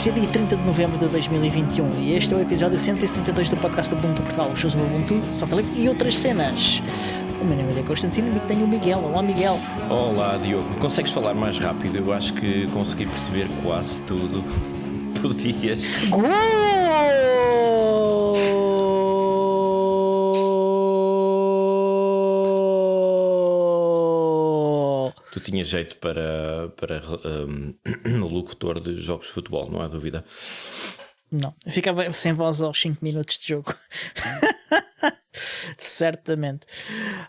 Hoje é dia 30 de novembro de 2021 e este é o episódio 172 do podcast do Ubuntu Portugal, os shows do Ubuntu, software livre e outras cenas. O meu nome é Diego Constantino e tenho o Miguel. Olá, Miguel. Olá, Diogo. Consegues falar mais rápido? Eu acho que consegui perceber quase tudo. Podias. Gol! Tu tinhas jeito para locutor de jogos de futebol, não há dúvida. Não, eu ficava sem voz aos 5 minutos de jogo. Certamente.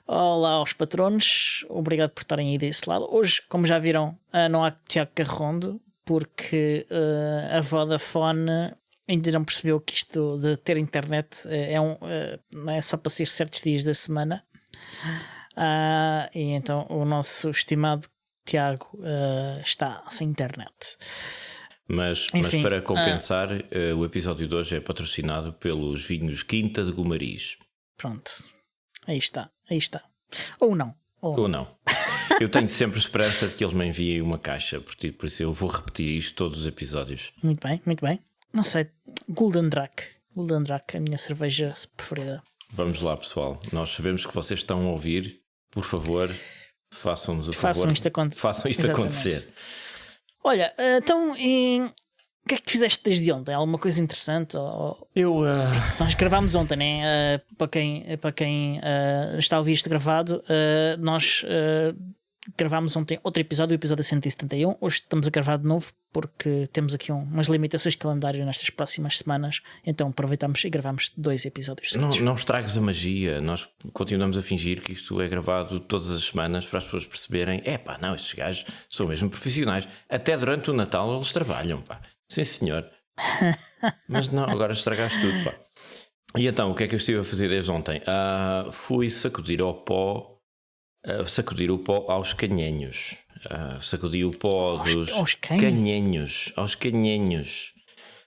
Olá aos patronos, obrigado por estarem aí desse lado. Hoje, como já viram, não há Tiago Carrondo, porque a Vodafone ainda não percebeu que isto de ter internet não é só para ser certos dias da semana. E então o nosso estimado Tiago está sem internet. Mas para compensar, o episódio de hoje é patrocinado pelos vinhos Quinta de Gomariz. Pronto, aí está. Ou não. Eu tenho sempre esperança de que eles me enviem uma caixa, por isso eu vou repetir isto todos os episódios. Muito bem. Não sei, Golden Drac, a minha cerveja preferida. Vamos lá, pessoal. Nós sabemos que vocês estão a ouvir. Por favor, façam-nos o favor. Façam isto acontecer. Olha, então, o que é que fizeste desde ontem? Alguma coisa interessante? Nós gravámos ontem, né? Para quem está a ouvir isto gravado, nós gravámos ontem outro episódio, o episódio 171. Hoje estamos a gravar de novo porque temos aqui umas limitações de calendário nestas próximas semanas. Então aproveitamos e gravamos 2 episódios. Não estragues a magia. Nós continuamos a fingir que isto é gravado todas as semanas para as pessoas perceberem: não, estes gajos são mesmo profissionais. Até durante o Natal eles trabalham, pá. Sim, senhor. Mas não, agora estragaste tudo, pá. E então, o que é que eu estive a fazer desde ontem? Fui sacudir o pó aos canhenhos. Sacudi o pó dos canhenhos. Aos canhenhos.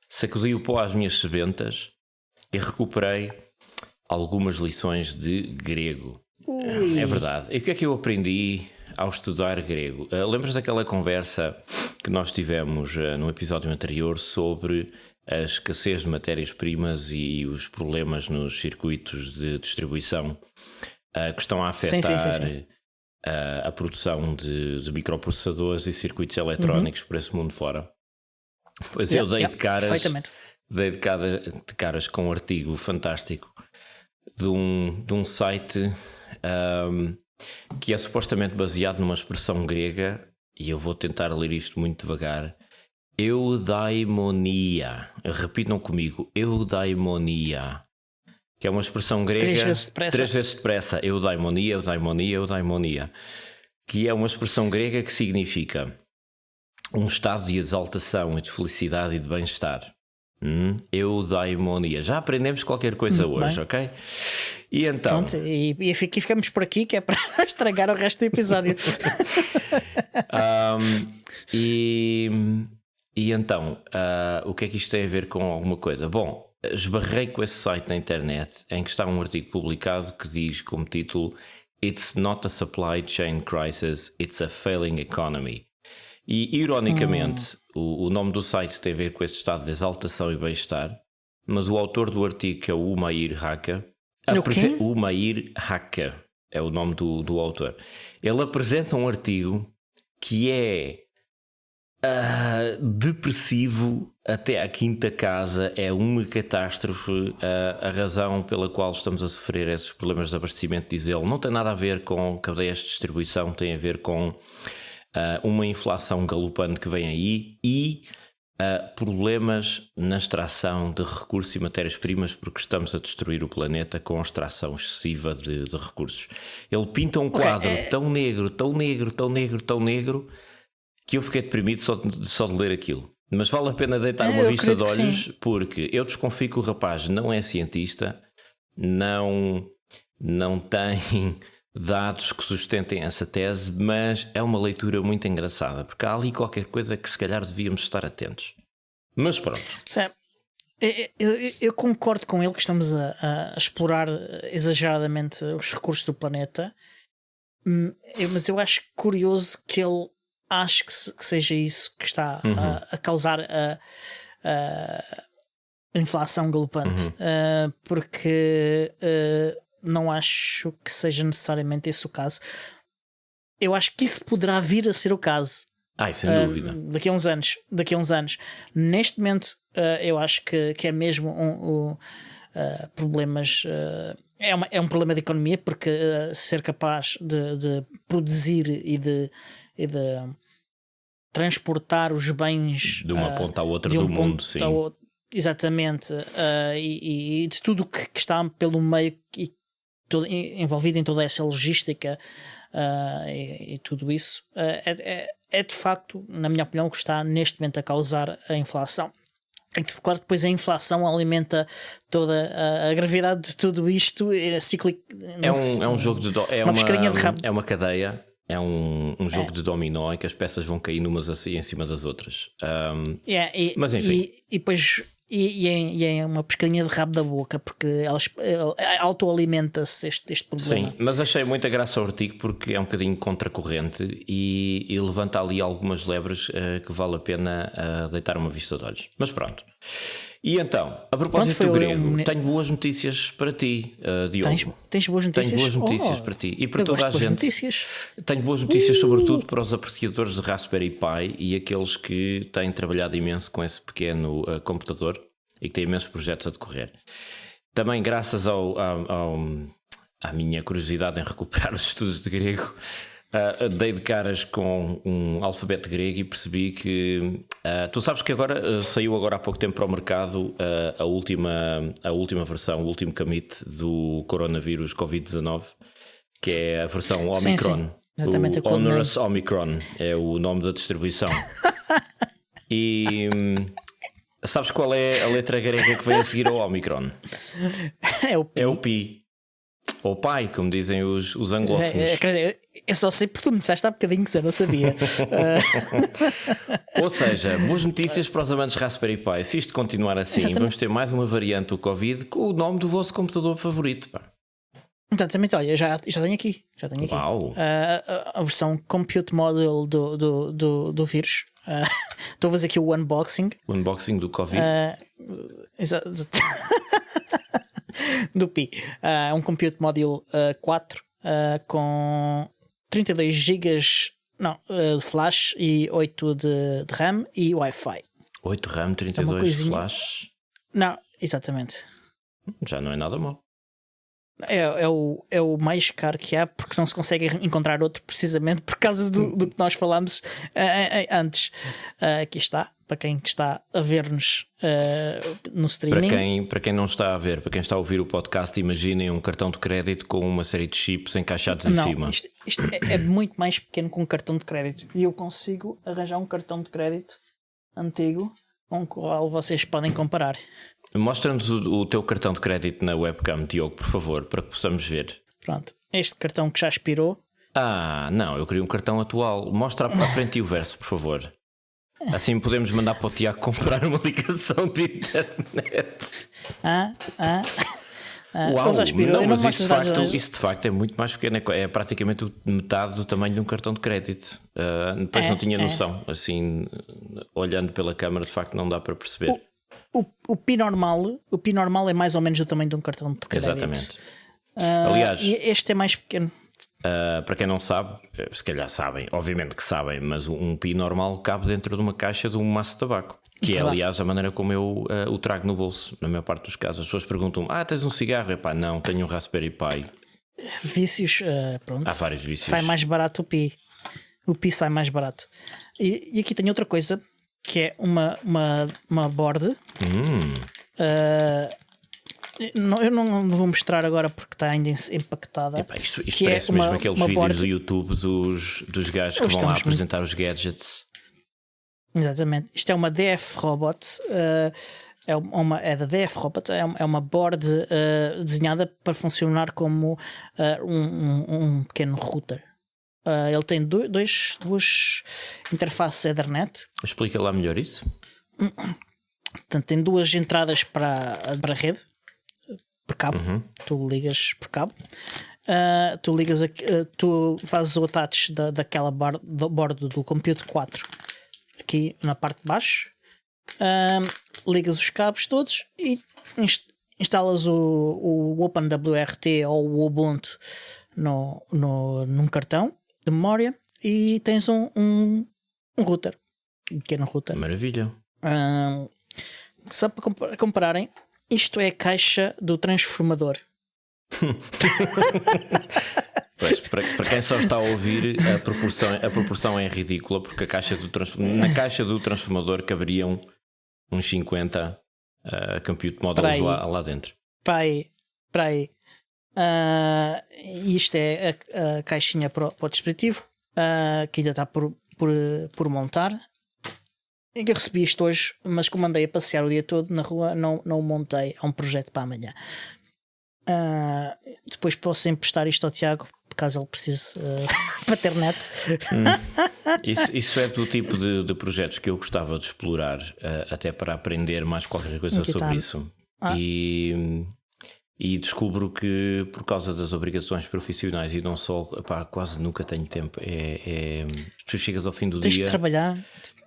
Sacudi o pó às minhas sebentas e recuperei algumas lições de grego. Ui. É verdade. E o que é que eu aprendi ao estudar grego? Lembras daquela conversa que nós tivemos no episódio anterior sobre a escassez de matérias-primas e os problemas nos circuitos de distribuição que estão a afetar sim. A produção de microprocessadores e circuitos eletrónicos por esse mundo fora? Pois eu dei de caras com um artigo fantástico de um site que é supostamente baseado numa expressão grega, e eu vou tentar ler isto muito devagar. Eudaimonia. Repitam comigo: eudaimonia, que é uma expressão grega 3 vezes depressa. Eudaimonia, que é uma expressão grega que significa um estado de exaltação e de felicidade e de bem-estar. Eudaimonia. Já aprendemos qualquer coisa hoje, bem. Ok? E então... Pronto, e ficamos por aqui, que é para estragar o resto do episódio. E então, o que é que isto tem a ver com alguma coisa? Bom, esbarrei com esse site na internet em que está um artigo publicado que diz como título: It's not a supply chain crisis, it's a failing economy. E ironicamente o nome do site tem a ver com esse estado de exaltação e bem-estar, mas o autor do artigo, que é o Umair Hakka, Umair Hakka é o nome do autor, ele apresenta um artigo que é depressivo até à quinta casa. É uma catástrofe. A razão pela qual estamos a sofrer esses problemas de abastecimento, diz ele, não tem nada a ver com cadeias de distribuição, tem a ver com uma inflação galopante que vem aí e problemas na extração de recursos e matérias-primas, porque estamos a destruir o planeta com a extração excessiva de recursos. Ele pinta um quadro tão negro, que eu fiquei deprimido só de ler aquilo. Mas vale a pena deitar uma vista de olhos, porque eu desconfio que o rapaz não é cientista, não tem dados que sustentem essa tese, mas é uma leitura muito engraçada, porque há ali qualquer coisa que se calhar devíamos estar atentos. Mas pronto. Eu concordo com ele que estamos a explorar exageradamente os recursos do planeta, mas eu acho curioso que ele acho que seja isso que está a causar inflação galopante, porque não acho que seja necessariamente esse o caso. Eu acho que isso poderá vir a ser o caso. Sem dúvida. Daqui a uns anos. Neste momento, eu acho que é mesmo problemas. É um problema de economia, porque ser capaz de produzir e de transportar os bens de uma ponta à outra de um do mundo, ponto sim. Exatamente, e de tudo que está pelo meio e envolvido em toda essa logística e tudo isso, é de facto, na minha opinião, o que está neste momento a causar a inflação. E claro, depois a inflação alimenta toda a gravidade de tudo isto. É cíclico. É um jogo de pescadinha de rabo. É uma cadeia. É um jogo de dominó em que as peças vão cair umas assim em cima das outras. Mas enfim. E depois é uma pescadinha de rabo da boca, porque autoalimenta-se este problema. Sim, mas achei muita graça ao artigo porque é um bocadinho contracorrente e levanta ali algumas lebres que vale a pena deitar uma vista de olhos. Mas pronto. E então, a propósito do grego, tenho boas notícias para ti, Diogo. Tens boas notícias? Tenho boas notícias para ti e para toda a gente. Notícias. Tenho boas notícias, sobretudo para os apreciadores de Raspberry Pi e aqueles que têm trabalhado imenso com esse pequeno computador e que têm imensos projetos a decorrer. Também graças à minha curiosidade em recuperar os estudos de grego, dei de caras com um alfabeto grego e percebi que tu sabes que saiu agora há pouco tempo para o mercado a última versão, o último commit do coronavírus Covid-19, que é a versão Omicron. Sim. Exatamente, o Onerous Omicron é o nome da distribuição. E sabes qual é a letra grega que vem a seguir ao Omicron? É o Pi. É o Pi. Ou pai, como dizem os anglófonos. Eu só sei porque tu me disseste há bocadinho que eu não sabia. Ou seja, boas notícias para os amantes Raspberry Pi. Se isto continuar assim, exatamente, vamos ter mais uma variante do Covid com o nome do vosso computador favorito. Pá. Exatamente, olha, já tenho aqui. Uau. A versão Compute Module do vírus. Estou a fazer aqui o unboxing. O unboxing do Covid. Exato. Do Pi. Um Compute Module 4 com 32 GB de flash e 8 de RAM e Wi-Fi. 8 RAM, 32 flash? Não, exatamente. Já não é nada mal. É o mais caro que há, porque não se consegue encontrar outro, precisamente por causa do que nós falámos antes. Aqui está, para quem está a ver-nos no streaming. Para quem não está a ver, para quem está a ouvir o podcast, imaginem um cartão de crédito com uma série de chips encaixados em cima. Isto é muito mais pequeno que um cartão de crédito. E eu consigo arranjar um cartão de crédito antigo com o qual vocês podem comparar. Mostra-nos o teu cartão de crédito na webcam, Diogo, por favor, para que possamos ver. Pronto, este cartão que já expirou. Não, eu queria um cartão atual. Mostra para a frente e o verso, por favor. Assim podemos mandar para o Tiago comprar uma ligação de internet. Uau, já expirou. Não, mas isso de facto é muito mais pequeno. É praticamente metade do tamanho de um cartão de crédito. Depois não tinha noção. Assim, olhando pela câmara, de facto não dá para perceber. O Pi normal é mais ou menos do tamanho de um cartão de crédito. Exatamente. Aliás, e este é mais pequeno. Para quem não sabe, se calhar sabem, obviamente que sabem, mas um Pi normal cabe dentro de uma caixa de um maço de tabaco. Que é, aliás, a maneira como eu o trago no bolso, na maior parte dos casos. As pessoas perguntam: tens um cigarro? Epá, não, tenho um Raspberry Pi. Vícios, pronto. Há vários vícios. Sai mais barato o Pi. O Pi sai mais barato. E aqui tem outra coisa, que é uma board. Eu não vou mostrar agora porque está ainda empactada. Isto parece mesmo aqueles vídeos board do YouTube dos gajos que vão lá apresentar os gadgets. Exatamente. Isto é uma DF Robot. É da DF Robot. É uma board desenhada para funcionar como um pequeno router. Ele tem duas interfaces Ethernet. Explica lá melhor isso. Portanto, tem duas entradas para a rede, por cabo. Tu ligas por cabo. Tu fazes o attach daquela board do Compute 4 aqui na parte de baixo. ligas os cabos todos e instalas o OpenWRT ou o Ubuntu num cartão de memória e tens um router, um pequeno router. Maravilha. Só para compararem, isto é a caixa do transformador. Pois, para quem só está a ouvir, a proporção é ridícula, porque na caixa do transformador caberiam uns 50 compute modules lá dentro. Para aí. Isto é a caixinha para o dispositivo, que ainda está por montar. Eu recebi isto hoje, mas como andei a passear o dia todo na rua, não o montei. É um projeto para amanhã. Depois posso emprestar isto ao Tiago, caso ele precise para ter net. Isso é do tipo de projetos que eu gostava de explorar, até para aprender mais qualquer coisa sobre isso. E descubro que por causa das obrigações profissionais e não só, quase nunca tenho tempo. Tu chegas ao fim do dia.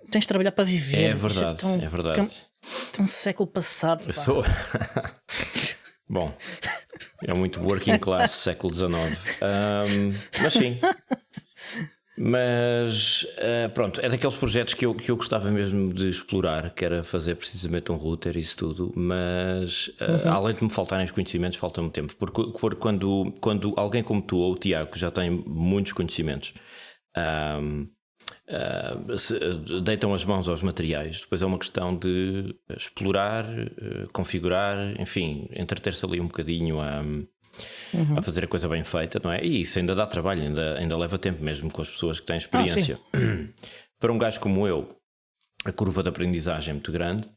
Tens de trabalhar para viver. É verdade, é verdade. Tão século passado. Eu sou. Bom, é muito working class, século XIX. Mas sim. Mas pronto, é daqueles projetos que eu gostava mesmo de explorar, que era fazer precisamente um router e isso tudo. Mas além de me faltarem os conhecimentos, falta-me tempo. Porque quando alguém como tu ou o Tiago, que já tem muitos conhecimentos, deitam as mãos aos materiais, depois é uma questão de explorar, configurar, enfim, entreter-se ali um bocadinho a fazer a coisa bem feita, não é? E isso ainda dá trabalho, ainda leva tempo, mesmo com as pessoas que têm experiência. Para um gajo como eu, a curva de aprendizagem é muito grande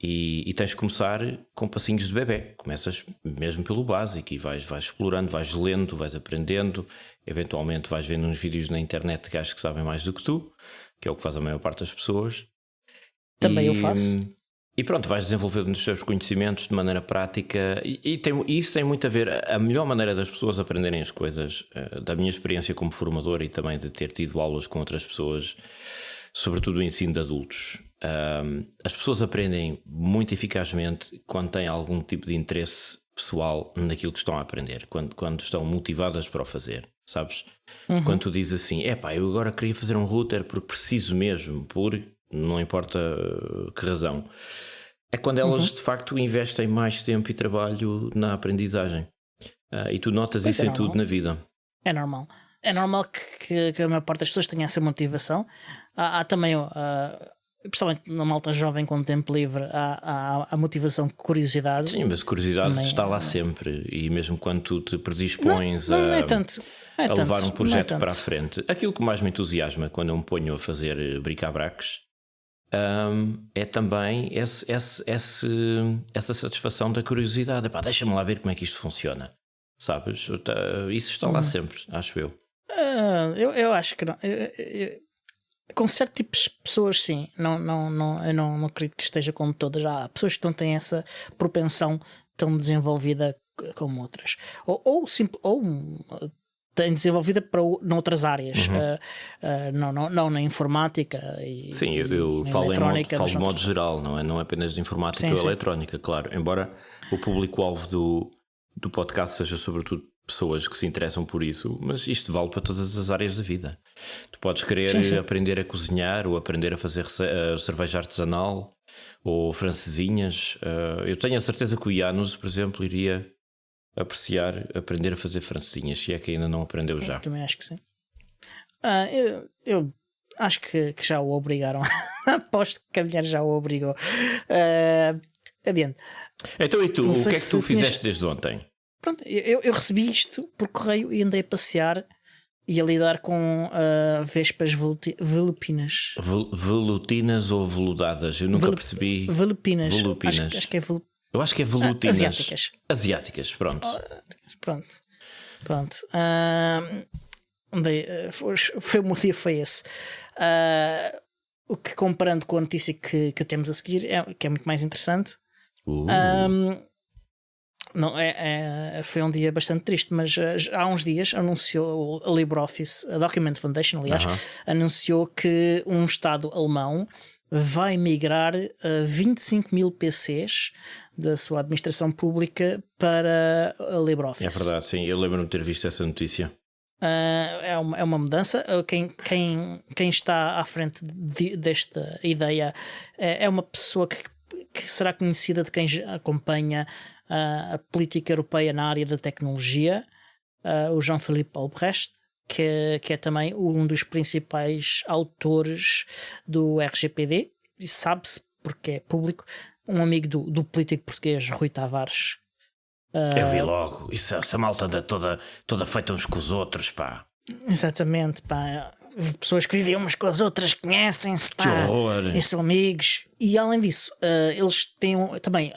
e tens de começar com passinhos de bebê. Começas mesmo pelo básico e vais explorando, vais lendo, vais aprendendo. Eventualmente vais vendo uns vídeos na internet de gajos que sabem mais do que tu, que é o que faz a maior parte das pessoas. Também eu faço. E pronto, vais desenvolvendo os teus conhecimentos de maneira prática isso tem muito a ver. A melhor maneira das pessoas aprenderem as coisas, da minha experiência como formador e também de ter tido aulas com outras pessoas, sobretudo o ensino de adultos, as pessoas aprendem muito eficazmente quando têm algum tipo de interesse pessoal naquilo que estão a aprender, quando estão motivadas para o fazer, sabes? Quando tu dizes assim, eu agora queria fazer um router porque preciso mesmo, não importa que razão, é quando elas de facto investem mais tempo e trabalho na aprendizagem. E tu notas isso em tudo na vida. É normal. É normal que a maior parte das pessoas tenha essa motivação. Há também, principalmente na malta jovem com tempo livre, há a motivação, curiosidade. Sim, mas curiosidade também está lá sempre. E mesmo quando tu te predispões a levar um projeto para a frente, aquilo que mais me entusiasma quando eu me ponho a fazer bric-a-bracs é também essa satisfação da curiosidade. Deixa-me lá ver como é que isto funciona, sabes? Isso está lá sempre, acho eu. Eu acho que não. Com certo tipo de pessoas, sim. Eu não acredito que esteja como todas. Há pessoas que não têm essa propensão tão desenvolvida como outras, ou têm desenvolvida noutras áreas, não na informática. Sim, eu falo de modo geral, não é apenas de informática ou eletrónica, claro. Embora o público-alvo do podcast seja sobretudo pessoas que se interessam por isso, mas isto vale para todas as áreas da vida. Tu podes querer aprender a cozinhar ou aprender a fazer cerveja artesanal ou francesinhas. Eu tenho a certeza que o Janus, por exemplo, iria aprender a fazer francesinhas, se é que ainda não aprendeu já. Eu também acho que sim. Eu acho que já o obrigaram. Aposto que a mulher já o obrigou. Adiante. Então e tu? O que é que tu fizeste desde ontem? Pronto, eu recebi isto por correio e andei a passear e a lidar com vespas velupinas. Velutinas ou veludadas? Eu nunca percebi. Velupinas. Acho que é eu acho que é velutinas. Asiáticas, pronto. Pronto. Foi o meu dia, foi esse. O que, comparando com a notícia que temos a seguir, que é muito mais interessante. Não, foi um dia bastante triste, mas há uns dias anunciou a LibreOffice, a Document Foundation, aliás, anunciou que um Estado alemão vai migrar 25 mil PCs da sua administração pública para a LibreOffice. É verdade, sim. Eu lembro-me de ter visto essa notícia. É uma mudança. Quem está à frente desta ideia é uma pessoa que será conhecida de quem acompanha a política europeia na área da tecnologia, o Jean-Philippe Albrecht, que é também um dos principais autores do RGPD, e sabe-se porque é público, um amigo do político português Rui Tavares. Eu vi logo, essa malta anda toda feita uns com os outros, pá. Exatamente, pá. Pessoas que vivem umas com as outras, conhecem-se, pá, e são amigos. E além disso, eles têm também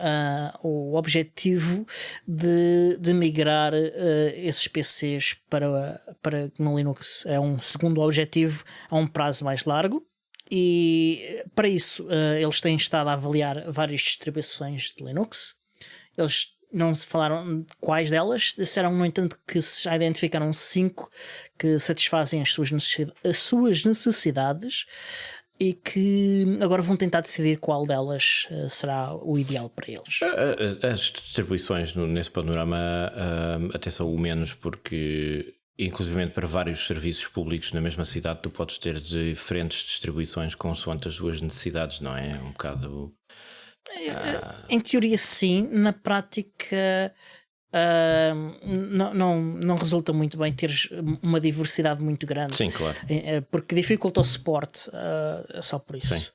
o objetivo de migrar esses PCs para no Linux. É um segundo objetivo a um prazo mais largo. E para isso eles têm estado a avaliar várias distribuições de Linux. Eles não se falaram de quais delas, disseram, no entanto, que já identificaram 5 que satisfazem as suas necessidades e que agora vão tentar decidir qual delas será o ideal para eles. As distribuições nesse panorama até são o menos, porque inclusive para vários serviços públicos na mesma cidade tu podes ter diferentes distribuições consoante as suas necessidades, não é? Um bocado... Em teoria sim, na prática não resulta muito bem teres uma diversidade muito grande. Sim, claro. Porque dificulta o suporte, só por isso. Sim.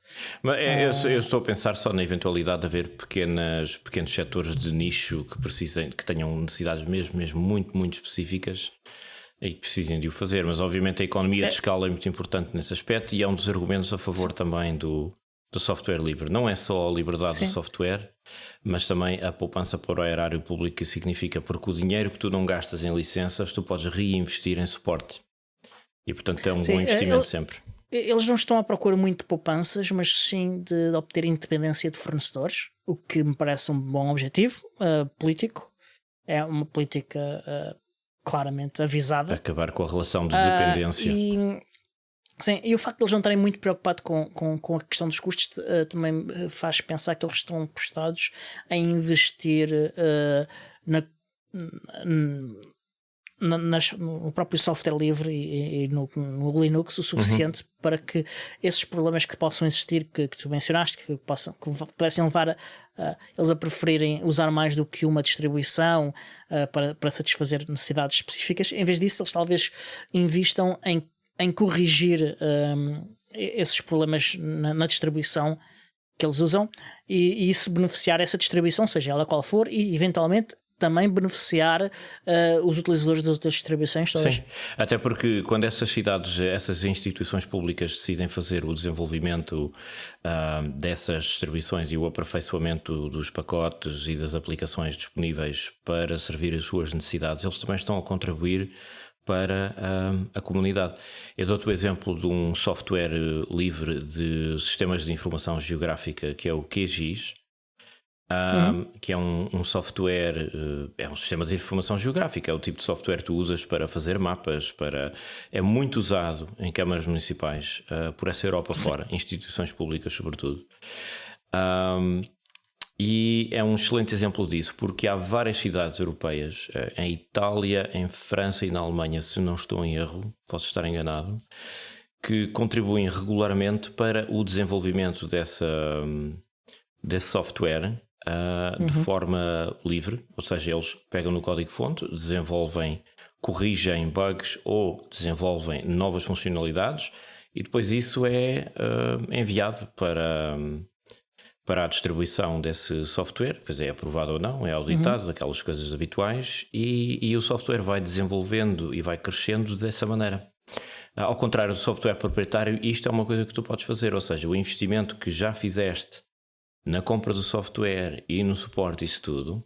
Mas eu estou a pensar só na eventualidade de haver pequenos setores de nicho que tenham necessidades mesmo muito, muito específicas e que precisem de o fazer, mas obviamente a economia de escala é muito importante nesse aspecto e é um dos argumentos a favor também do software livre. Não é só a liberdade do software, mas também a poupança para o erário público, que significa porque o dinheiro que tu não gastas em licenças tu podes reinvestir em suporte e portanto é um bom investimento sempre. Eles não estão à procura muito de poupanças, mas sim de obter independência de fornecedores, o que me parece um bom objetivo político. É uma política claramente avisada. Acabar com a relação de dependência. Sim, e o facto de eles não estarem muito preocupados com a questão dos custos também faz pensar que eles estão apostados a investir no próprio software livre e no Linux o suficiente para que esses problemas que possam existir, que tu mencionaste, que pudessem levar eles a preferirem usar mais do que uma distribuição para satisfazer necessidades específicas, em vez disso eles talvez invistam em corrigir esses problemas na distribuição que eles usam e isso beneficiar essa distribuição, seja ela qual for, e eventualmente também beneficiar os utilizadores das outras distribuições todas. Sim, até porque quando essas instituições públicas decidem fazer o desenvolvimento dessas distribuições e o aperfeiçoamento dos pacotes e das aplicações disponíveis para servir as suas necessidades, eles também estão a contribuir para a comunidade. Eu dou-te o exemplo de um software livre de sistemas de informação geográfica que é o QGIS, que é um software, é um sistema de informação geográfica, é o tipo de software que tu usas para fazer mapas, é muito usado em câmaras municipais por essa Europa fora, instituições públicas sobretudo. E é um excelente exemplo disso, porque há várias cidades europeias, em Itália, em França e na Alemanha, se não estou em erro, posso estar enganado, que contribuem regularmente para o desenvolvimento desse software de forma livre, ou seja, eles pegam no código-fonte, desenvolvem, corrigem bugs ou desenvolvem novas funcionalidades e depois isso é enviado para a distribuição desse software, depois é aprovado ou não, é auditado, aquelas coisas habituais, e o software vai desenvolvendo e vai crescendo dessa maneira. Ao contrário do software proprietário, isto é uma coisa que tu podes fazer, ou seja, o investimento que já fizeste na compra do software e no suporte, isso tudo,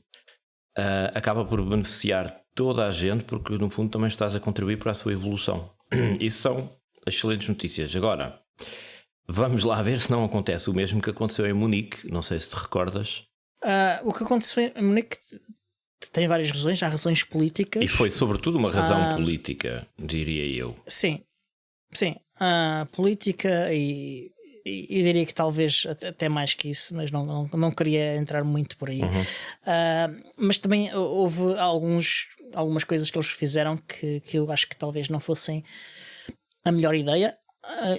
acaba por beneficiar toda a gente, porque no fundo também estás a contribuir para a sua evolução. Isso são excelentes notícias. Agora, vamos lá ver se não acontece o mesmo que aconteceu em Munique. Não sei se te recordas. O que aconteceu em Munique tem várias razões. Há razões políticas. E foi sobretudo uma razão política, diria eu. Sim. Política e eu diria que talvez até mais que isso, mas não queria entrar muito por aí. Mas também houve algumas coisas que eles fizeram que eu acho que talvez não fossem a melhor ideia.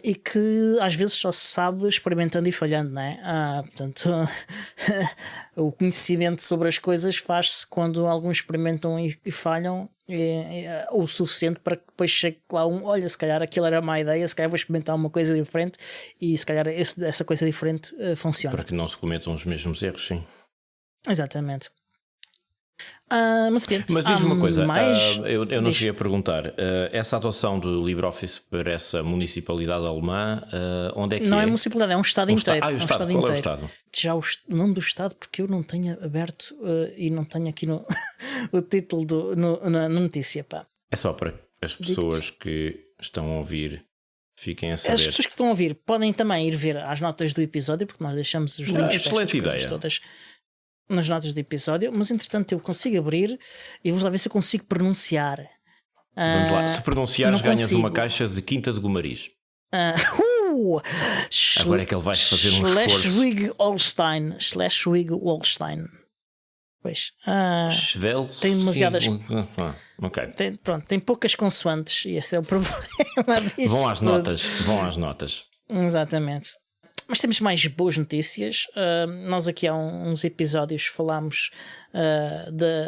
E que às vezes só se sabe experimentando e falhando, não é? Portanto, o conhecimento sobre as coisas faz-se quando alguns experimentam e falham o suficiente para que depois chegue lá olha, se calhar aquilo era má ideia, se calhar vou experimentar uma coisa diferente e se calhar essa coisa diferente funciona. Para que não se cometam os mesmos erros, sim. Exatamente. Mas diz-me uma coisa, eu não cheguei a perguntar, essa adoção do LibreOffice para essa municipalidade alemã, onde é que não é municipalidade, é um estado inteiro. O Estado. Qual é o Estado? Já o nome do Estado, porque eu não tenho aberto e não tenho aqui o título na notícia. Pá. É só para as pessoas que estão a ouvir fiquem a saber. As pessoas que estão a ouvir podem também ir ver as notas do episódio, porque nós deixamos os links para estas coisas todas nas notas do episódio, mas entretanto eu consigo abrir e vamos lá ver se eu consigo pronunciar. Vamos lá, se pronunciares ganhas uma caixa de Quinta de Gomariz. Agora é que ele vai fazer um esforço. Schleswig-Holstein. Pois. Tem demasiadas. Ok. Tem poucas consoantes e esse é o problema. Vão às notas. Exatamente. Mas temos mais boas notícias. Nós aqui há uns episódios falámos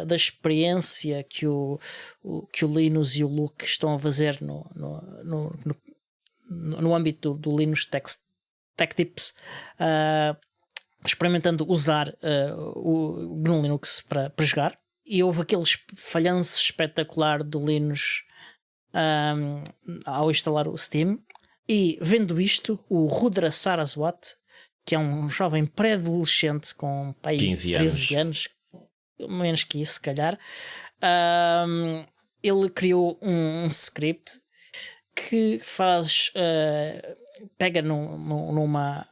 da experiência que o Linus e o Luke estão a fazer no âmbito do Linus Tech Tips, experimentando usar o GNU Linux para jogar. E houve aquele falhanço espetacular do Linus ao instalar o Steam. E vendo isto, o Rudra Saraswat, que é um jovem pré-adolescente com 13 anos, menos que isso, se calhar, ele criou um script que faz pega numa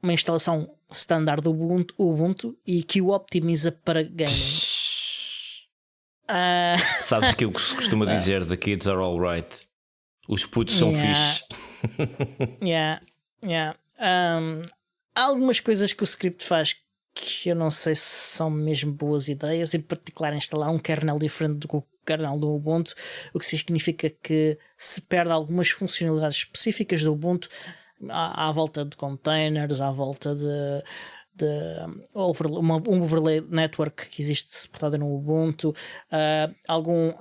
instalação standard do Ubuntu e que o optimiza para gaming. Sabes aquilo que se costuma dizer: the kids are alright, os putos são fixe. Há algumas coisas que o script faz que eu não sei se são mesmo boas ideias, em particular instalar um kernel diferente do kernel do Ubuntu, o que significa que se perde algumas funcionalidades específicas do Ubuntu à volta de containers, à volta de um overlay network que existe suportado no Ubuntu, algum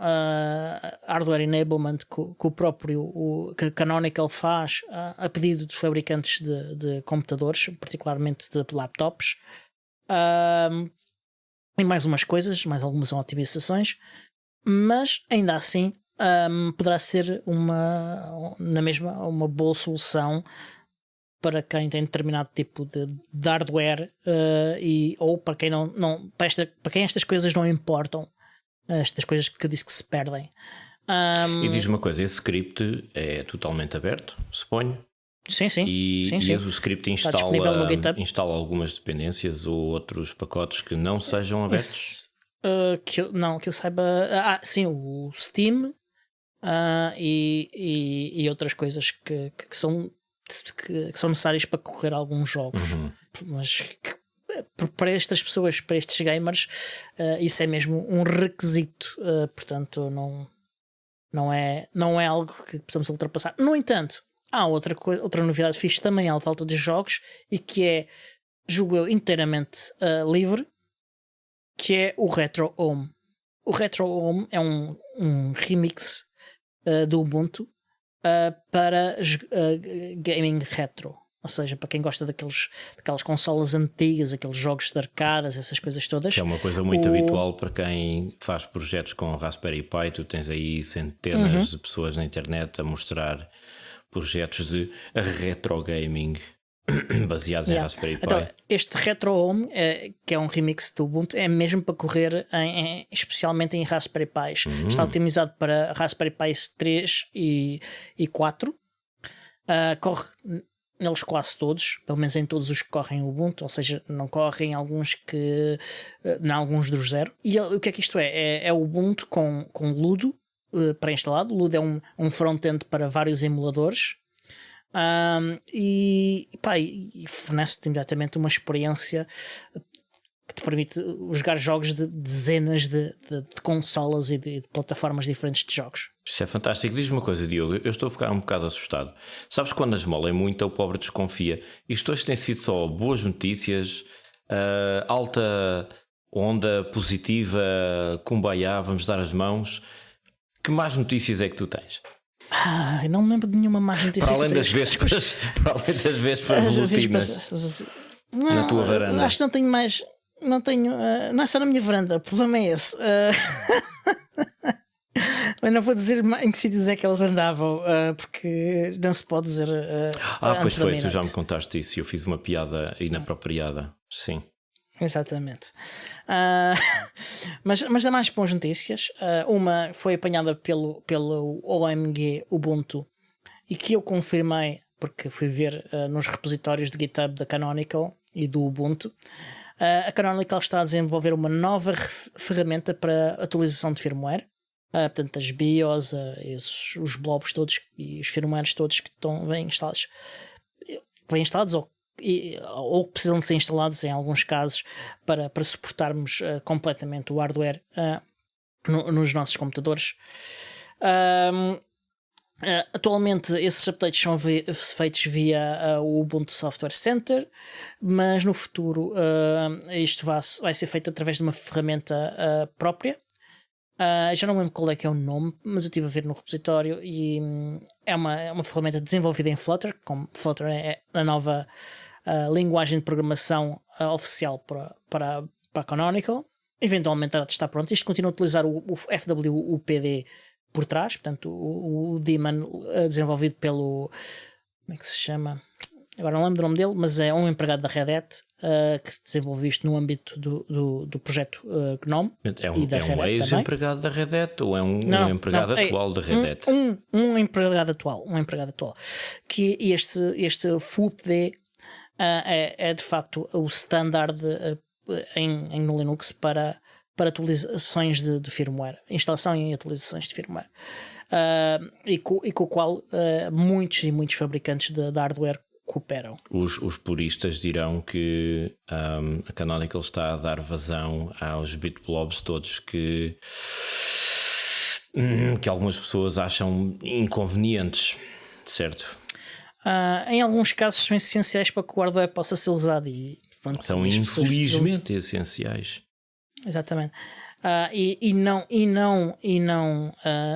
hardware enablement que o próprio Canonical faz a pedido dos fabricantes de computadores, particularmente de laptops, e mais umas coisas, mais algumas otimizações, mas ainda assim poderá ser uma boa solução para quem tem determinado tipo de hardware ou para quem para quem estas coisas não importam, estas coisas que eu disse que se perdem. E diz uma coisa, esse script é totalmente aberto, suponho? Sim. E o script instala algumas dependências ou outros pacotes que não sejam abertos? Que eu saiba. Sim, o Steam e outras coisas que são necessárias para correr alguns jogos, mas para estas pessoas, para estes gamers, isso é mesmo um requisito, portanto não é algo que possamos ultrapassar. No entanto, há outra novidade fixe também à volta dos jogos e que é, julgo eu, inteiramente livre, que é o Retro Home. O Retro Home é um remix do Ubuntu para gaming retro, ou seja, para quem gosta daquelas consolas antigas, aqueles jogos de arcadas, essas coisas todas. Que é uma coisa muito habitual para quem faz projetos com Raspberry Pi. Tu tens aí centenas de pessoas na internet a mostrar projetos de retro gaming baseados em Raspberry Pi. Então, este Retro Home, que é um remix do Ubuntu, é mesmo para correr especialmente em Raspberry Pis. Está otimizado para Raspberry Pis 3 e 4. Corre neles quase todos, pelo menos em todos os que correm o Ubuntu, ou seja, não correm alguns alguns dos zero. E o que é que isto é? É o Ubuntu com Ludo pré-instalado. Ludo é um front-end para vários emuladores. E fornece-te imediatamente uma experiência que te permite jogar jogos de dezenas de consolas e de plataformas diferentes de jogos. Isso é fantástico. Diz-me uma coisa, Diogo, eu estou a ficar um bocado assustado. Sabes, quando as molem muito, o pobre desconfia. Isto hoje tem sido só boas notícias, alta onda positiva, kumbaya, vamos dar as mãos. Que más notícias é que tu tens? Eu não me lembro de nenhuma má notícia. Para além das vésperas, volutinas na tua varanda. Acho que não tenho mais. Não tenho. Não é só na minha varanda, o problema é esse. Eu não vou dizer em que sítios é que eles andavam, porque não se pode dizer. Pois foi, tu já me contaste isso e eu fiz uma piada inapropriada. Sim. Exatamente. Mas há mais boas notícias. Uma foi apanhada pelo OMG Ubuntu e que eu confirmei porque fui ver nos repositórios de GitHub da Canonical e do Ubuntu. A Canonical está a desenvolver uma nova ferramenta para atualização de firmware. Portanto, as BIOS, os blobs todos e os firmwares todos que vêm instalados ou precisam de ser instalados em alguns casos para suportarmos completamente o hardware nos nossos computadores. Atualmente esses updates são feitos via o Ubuntu Software Center, mas no futuro isto vai ser feito através de uma ferramenta própria. Já não lembro qual é que é o nome, mas eu estive a ver no repositório e é uma ferramenta desenvolvida em Flutter, como Flutter é a nova linguagem de programação oficial para a Canonical. Eventualmente ela está pronta. Isto continua a utilizar o FWUPD por trás, portanto o daemon desenvolvido pelo, como é que se chama? Agora não lembro do nome dele, mas é um empregado da Red Hat que desenvolveu isto no âmbito do projeto GNOME. É um ex-empregado da Red Hat ou é um empregado atual da Red Hat? Um empregado atual. Que este FWUPD é de facto o standard no Linux para atualizações de firmware, instalação e atualizações de firmware, e com o qual muitos fabricantes de hardware cooperam. Os puristas dirão que a Canonical está a dar vazão aos bitblobs todos que algumas pessoas acham inconvenientes, certo? Em alguns casos são essenciais para que o hardware possa ser usado e são infelizmente essenciais. Exatamente. E não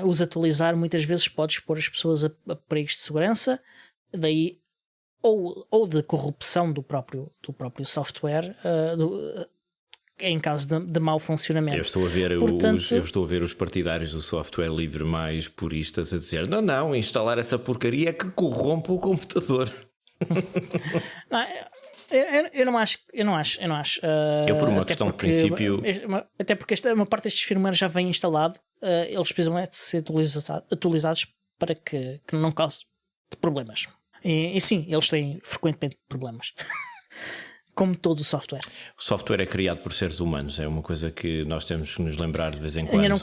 os atualizar muitas vezes pode expor as pessoas a perigos de segurança, daí ou de corrupção do próprio software em caso de mau funcionamento. Eu estou a ver os partidários do software livre mais puristas a dizer não, instalar essa porcaria é que corrompe o computador. Eu não acho. Eu, por uma questão de princípio. Até porque uma parte destes firmware já vem instalado, eles precisam de ser atualizados para que não cause problemas. E sim, eles têm frequentemente problemas. Como todo o software. O software é criado por seres humanos, é uma coisa que nós temos que nos lembrar de vez em quando.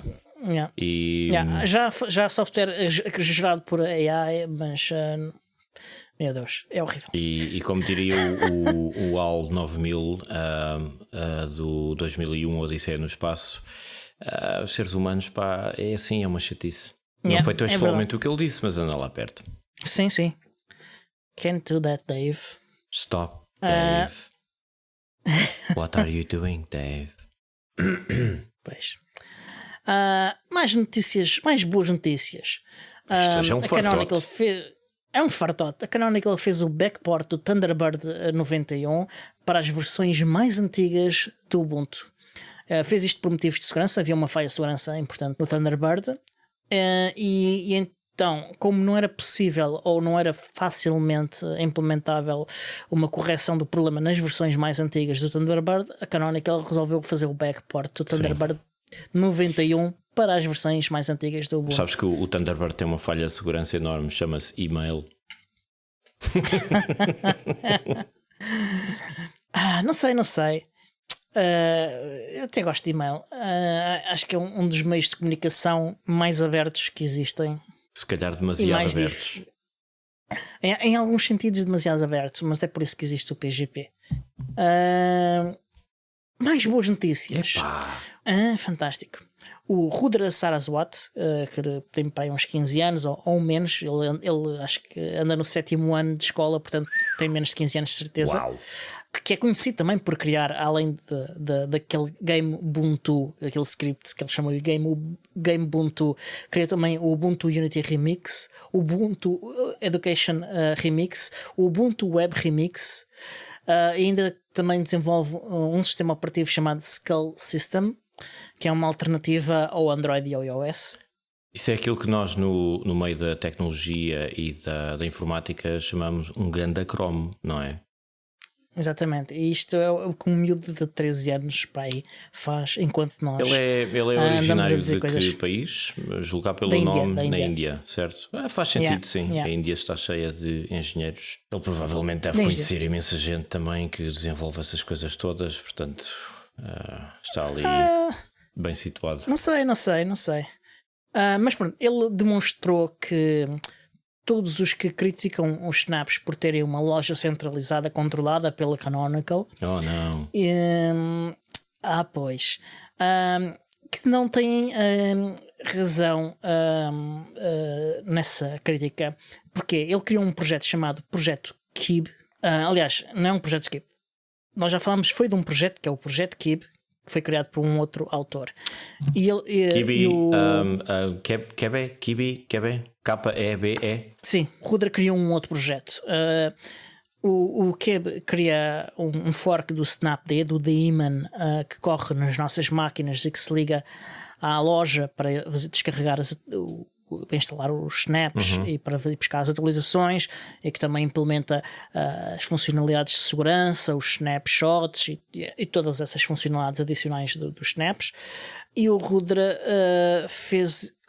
Já há software gerado por AI, mas. Meu Deus, é horrível. E como diria o AL 9000 do 2001, Odisseia no Espaço, os seres humanos, é assim, é uma chatice. Não foi textualmente o que ele disse, mas anda lá perto. Sim. Can't do that, Dave. Stop, Dave. What are you doing, Dave? Pois. Mais notícias, mais boas notícias. Isto é um Canonical é um fartote. A Canonical fez o backport do Thunderbird 91 para as versões mais antigas do Ubuntu. Fez isto por motivos de segurança, havia uma falha de segurança importante no Thunderbird. E então, como não era possível ou não era facilmente implementável uma correção do problema nas versões mais antigas do Thunderbird, a Canonical resolveu fazer o backport do Thunderbird 91 para as versões mais antigas do Ubuntu. Sabes que o Thunderbird tem uma falha de segurança enorme, chama-se e-mail. Não sei. Eu até gosto de e-mail. Acho que é um dos meios de comunicação mais abertos que existem. Se calhar demasiado abertos. Em alguns sentidos demasiado aberto, mas é por isso que existe o PGP. Mais boas notícias. Fantástico. O Rudra Saraswat, que tem para aí uns 15 anos ou menos, ele acho que anda no 7º ano de escola, portanto tem menos de 15 anos de certeza. Uau. Que é conhecido também por criar, além daquele Game Ubuntu, aquele script que ele chamou de Game Ubuntu, criou também o Ubuntu Unity Remix, o Ubuntu Education Remix, o Ubuntu Web Remix, e ainda também desenvolve um sistema operativo chamado Skull System, que é uma alternativa ao Android e ao iOS. Isso é aquilo que nós no meio da tecnologia e da informática chamamos um grande Chrome, não é? Exatamente, e isto é o que um miúdo de 13 anos para aí faz, enquanto nós ele é originário de coisas... que país? Julgar pelo nome, na Índia, certo? Faz sentido, sim. A Índia está cheia de engenheiros. Ele provavelmente deve conhecer imensa gente também que desenvolve essas coisas todas, portanto está ali bem situado. Não sei. Mas pronto, ele demonstrou que todos os que criticam os snaps por terem uma loja centralizada controlada pela Canonical. Oh, não. Pois. Que não têm razão nessa crítica. Porque ele criou um projeto chamado Projeto Kib. Aliás, não é um projeto Kib. Nós já falámos, foi de um projeto que é o Projeto Kib, que foi criado por um outro autor. E ele, Kibi, Kibi, K-E-B-E. Sim, o Rudra criou um outro projeto. O Keb cria um fork do Snapd, do daemon, que corre nas nossas máquinas e que se liga à loja para descarregar para instalar os snaps e para buscar as atualizações, e que também implementa as funcionalidades de segurança, os snapshots e todas essas funcionalidades adicionais dos snaps. E o Rudra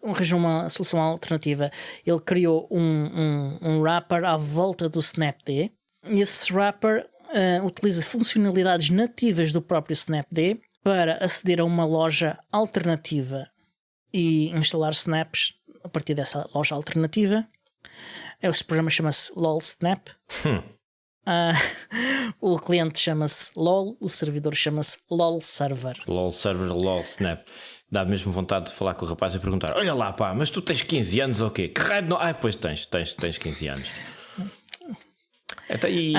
arranjou uma solução alternativa. Ele criou um wrapper à volta do Snapd, e esse wrapper utiliza funcionalidades nativas do próprio Snapd para aceder a uma loja alternativa e instalar snaps a partir dessa loja alternativa. Esse programa chama-se LOL Snap. O cliente chama-se LOL, o servidor chama-se LOL Server. LOL Server, LOL Snap. Dá mesmo vontade de falar com o rapaz e perguntar: olha lá, pá, mas tu tens 15 anos ou quê? Que raio não? Pois tens 15 anos. E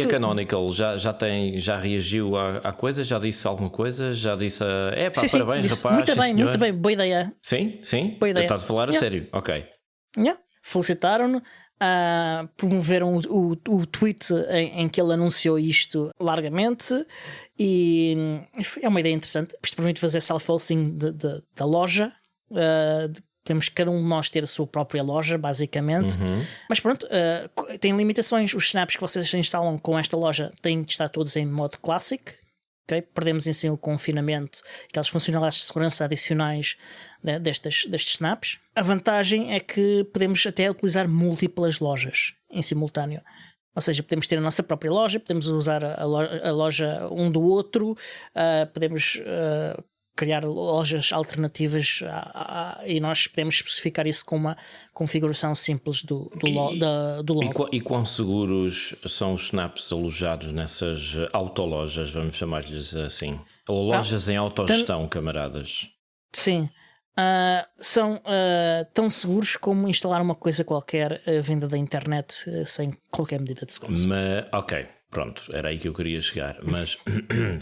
a Canonical já reagiu à coisa? Já disse alguma coisa? Já disse sim, parabéns, disse, rapaz. Muito bem, boa ideia. Sim? Boa ideia. Estás a falar a sério? Ok. Felicitaram-no, promoveram o tweet em que ele anunciou isto largamente, e é uma ideia interessante. Isto permite fazer self-hosting da loja. Temos cada um de nós ter a sua própria loja, basicamente. Mas pronto, tem limitações. Os snaps que vocês instalam com esta loja têm de estar todos em modo Classic. Okay? Perdemos em si o confinamento, aquelas funcionalidades de segurança adicionais, né, destes snaps. A vantagem é que podemos até utilizar múltiplas lojas em simultâneo. Ou seja, podemos ter a nossa própria loja, podemos usar a loja um do outro, podemos criar lojas alternativas, e nós podemos especificar isso com uma configuração simples do logo. E quão seguros são os snaps alojados nessas autolojas, vamos chamar-lhes assim? Ou lojas em autogestão, camaradas? Sim. São tão seguros como instalar uma coisa qualquer vinda da internet sem qualquer medida de segurança. Ok, pronto, era aí que eu queria chegar. Mas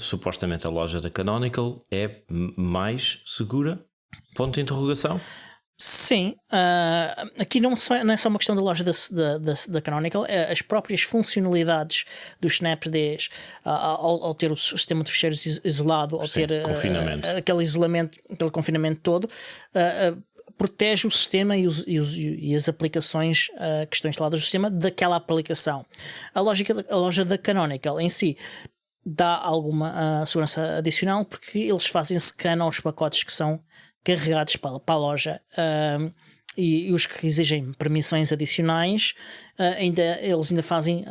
supostamente a loja da Canonical é mais segura? Ponto de interrogação? Sim, aqui não é só uma questão da loja da Canonical, as próprias funcionalidades dos Snapds, ao ter o sistema de ficheiros isolado, ao ter aquele isolamento, aquele confinamento todo, protege o sistema e as aplicações que estão instaladas no sistema daquela aplicação. A loja da Canonical em si dá alguma segurança adicional, porque eles fazem scan aos pacotes que são carregados para a loja, e os que exigem permissões adicionais, eles ainda fazem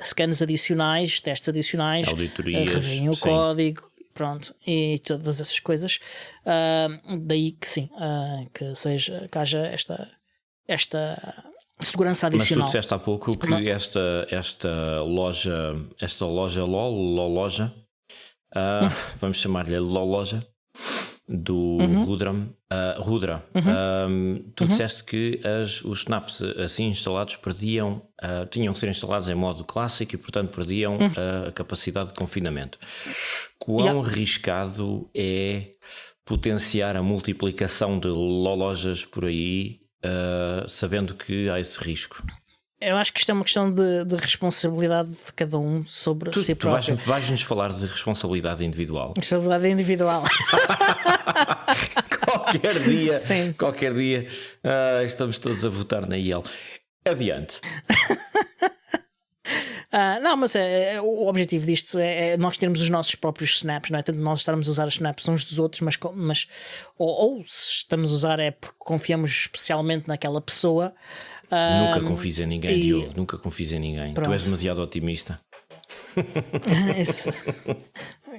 scans adicionais, testes adicionais, reveem o código, pronto, e todas essas coisas. Daí que sim, que haja esta segurança Mas tu adicional. disseste há pouco que esta loja LOL, vamos chamar-lhe LOL do Rudra, tu disseste que os snaps assim instalados tinham que ser instalados em modo clássico e portanto perdiam a capacidade de confinamento. Quão arriscado é potenciar a multiplicação de lojas por aí, sabendo que há esse risco? Eu acho que isto é uma questão de responsabilidade de cada um sobre si próprio. Tu vais-nos falar de responsabilidade individual. Responsabilidade individual. Qualquer dia estamos todos a votar na IEL. Adiante. Não, mas o objetivo disto é nós termos os nossos próprios snaps, não é? Tanto nós estarmos a usar os snaps uns dos outros, mas ou se estamos a usar é porque confiamos especialmente naquela pessoa. Nunca confies em ninguém, Diogo. Nunca confies em ninguém. Pronto. Tu és demasiado otimista.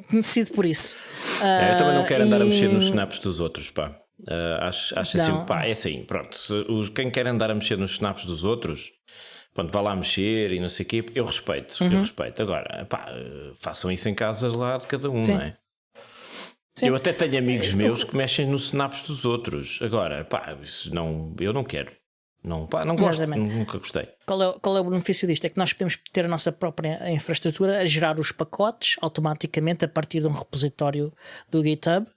Conhecido por isso. Eu também não quero andar a mexer nos snaps dos outros, pá. Acho assim, pá, é assim, pronto. Quem quer andar a mexer nos snaps dos outros, pronto, vá lá mexer e não sei o quê, eu respeito. Agora, pá, façam isso em casas lá de cada um, não é? Sim. Eu até tenho amigos meus que mexem nos snaps dos outros. Agora, pá, isso não, eu não quero. Não gosto, nunca gostei. Qual é o benefício disto? É que nós podemos ter a nossa própria infraestrutura a gerar os pacotes automaticamente a partir de um repositório do GitHub,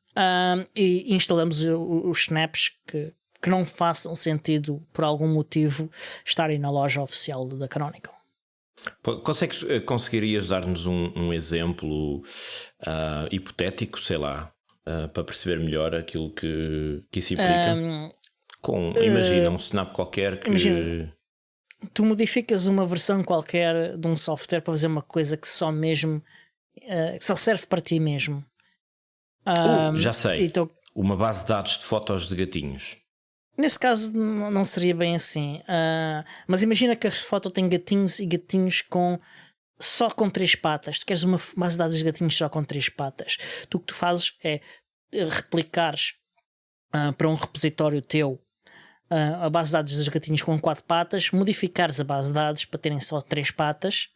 e instalamos os snaps que não façam sentido por algum motivo estarem na loja oficial da Canonical. Conseguirias dar-nos um exemplo hipotético, sei lá, para perceber melhor aquilo que isso implica? Imagina um snap qualquer que... Imagina, tu modificas uma versão qualquer de um software para fazer uma coisa que só mesmo que só serve para ti mesmo. Já sei, então, uma base de dados de fotos de gatinhos. Nesse caso não seria bem assim, mas imagina que a foto tem gatinhos e gatinhos só com 3 patas. Tu queres uma base de dados de gatinhos só com 3 patas. O que tu fazes é replicares para um repositório teu a base de dados dos gatinhos com 4 patas, modificares a base de dados para terem só 3 patas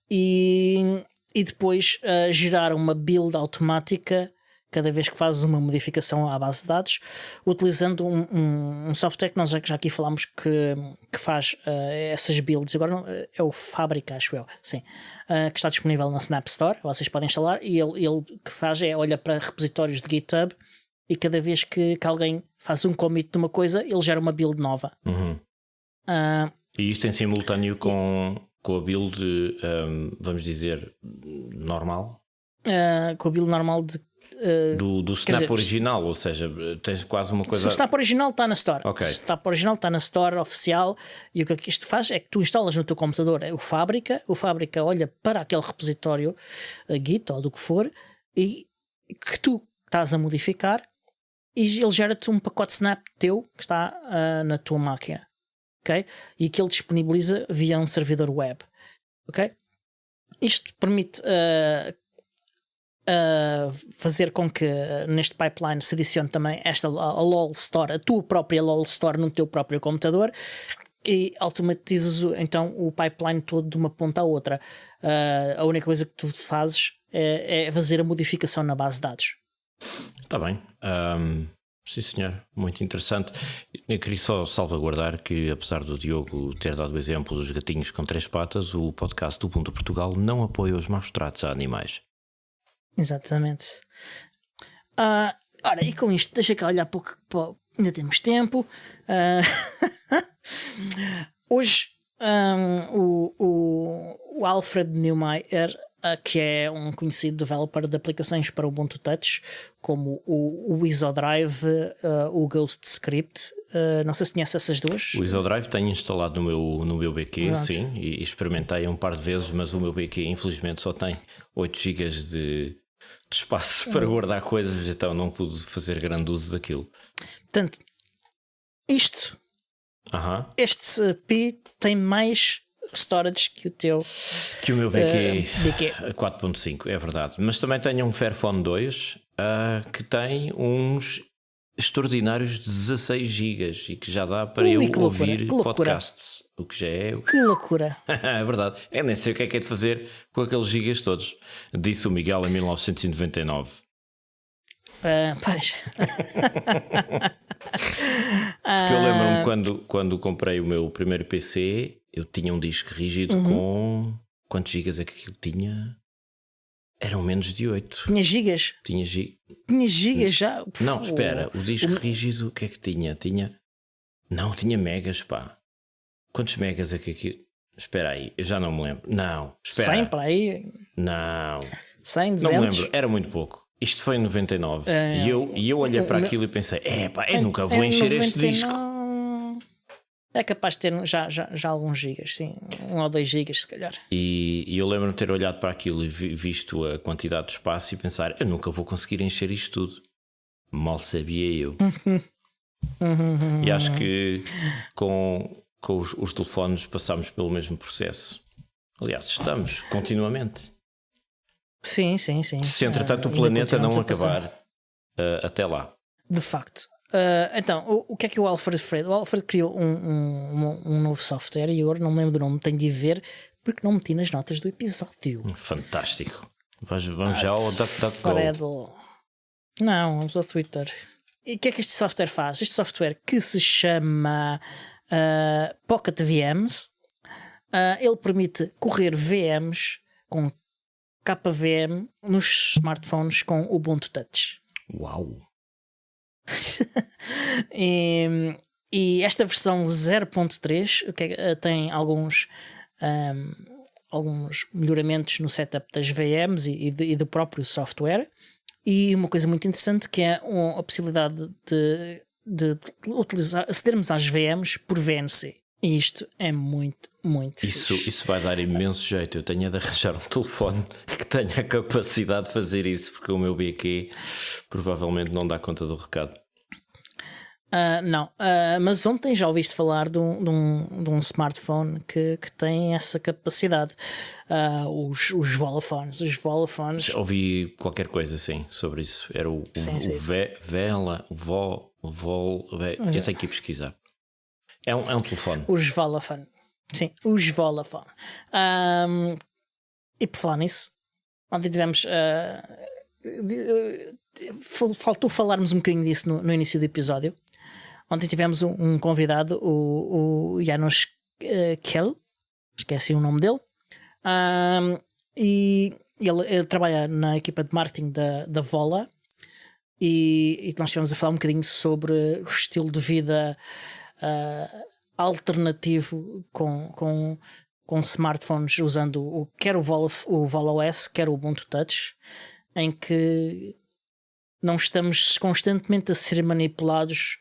e depois gerar uma build automática cada vez que fazes uma modificação à base de dados, utilizando um software que nós já aqui falámos que faz essas builds. Agora é o Fabric, acho eu, sim, que está disponível na Snap Store. Vocês podem instalar e ele que faz olha para repositórios de GitHub e cada vez que alguém faz um commit de uma coisa, ele gera uma build nova. E isto em simultâneo com a build, vamos dizer, normal? Com a build normal do Snap original, ou seja, tens quase uma coisa... Se o Snap original está na Store, okay. O Snap original está na Store oficial, e o que isto faz é que tu instalas no teu computador o Fábrica olha para aquele repositório Git ou do que for, e que tu estás a modificar, e ele gera-te um pacote Snap teu que está na tua máquina, ok? E que ele disponibiliza via um servidor web, ok? Isto permite fazer com que neste pipeline se adicione também a LOL Store, a tua própria LOL Store no teu próprio computador, e automatizas então o pipeline todo de uma ponta à outra. A única coisa que tu fazes é fazer a modificação na base de dados. Está bem. Sim, senhor. Muito interessante. Eu queria só salvaguardar que, apesar do Diogo ter dado o exemplo dos gatinhos com 3 patas, o podcast do Ubuntu Portugal não apoia os maus tratos a animais. Exatamente. Ora, e com isto, deixa cá olhar pouco, ainda temos tempo. Hoje o Alfred Neumeier, que é um conhecido developer de aplicações para o Ubuntu Touch, como o Isodrive, o GhostScript. Não sei se conhece essas duas. O Isodrive tenho instalado no meu BQ, sim, e experimentei um par de vezes, mas o meu BQ infelizmente só tem 8 GB de espaço para guardar coisas, então não pude fazer grande uso daquilo. Portanto, este Pi tem mais storage que o meu BQ 4.5, é verdade. Mas também tenho um Fairphone 2 que tem uns extraordinários 16 gigas e que já dá para eu ouvir podcasts. O que já é. Que loucura! É verdade. Eu nem sei o que é de fazer com aqueles gigas todos. Disse o Miguel em 1999. Pois. Porque eu lembro-me quando comprei o meu primeiro PC, eu tinha um disco rígido com. Quantos gigas é que aquilo tinha? Eram menos de 8. Tinha gigas? Tinha gigas já? Não, espera. O disco rígido, o que é que tinha? Não, tinha megas, pá. Quantos megas é que aquilo... Espera aí, eu já não me lembro. Não, espera. 100 para aí? Não. 100, 200? Não me lembro, era muito pouco. Isto foi em 99. E eu olhei para aquilo e pensei, eu nunca vou encher 99... este disco. É capaz de ter já alguns gigas, sim. 1 ou 2 gigas, se calhar. E eu lembro-me de ter olhado para aquilo e visto a quantidade de espaço e pensar, eu nunca vou conseguir encher isto tudo. Mal sabia eu. E acho que com os telefones passámos pelo mesmo processo. Aliás, estamos continuamente. Sim. Se entretanto o planeta não acabar até lá. De facto. Então, o que é que o Alfred fez? O Alfred criou um novo software e agora não me lembro do nome, tenho de ir ver porque não meti nas notas do episódio. Fantástico. Vamos já ao DuckDuckGo. Não, vamos ao Twitter. E o que é que este software faz? Este software que se chama Pocket VMs, ele permite correr VMs com KVM nos smartphones com Ubuntu Touch. Uau! E esta versão 0.3 tem alguns melhoramentos no setup das VMs e do próprio software, e uma coisa muito interessante que é a possibilidade de acedermos às VMs por VNC. E isto é muito isso fixe. Isso vai dar imenso jeito. Eu tenho de arranjar um telefone que tenha a capacidade de fazer isso, porque o meu BQ provavelmente não dá conta do recado. Não, mas ontem já ouviste falar de um smartphone que tem essa capacidade. Os Volaphones. Já ouvi qualquer coisa assim sobre isso. Era o eu tenho que ir pesquisar. É um telefone. Os Volafone. Sim, os Volafone. E por falar nisso, ontem tivemos. Faltou falarmos um bocadinho disso no início do episódio. Ontem tivemos um convidado, o Janos Kell, esqueci o nome dele, e ele trabalha na equipa de marketing da Vola, e nós estivemos a falar um bocadinho sobre o estilo de vida alternativo com smartphones, usando quer o Vola OS, quer o Ubuntu Touch, em que não estamos constantemente a ser manipulados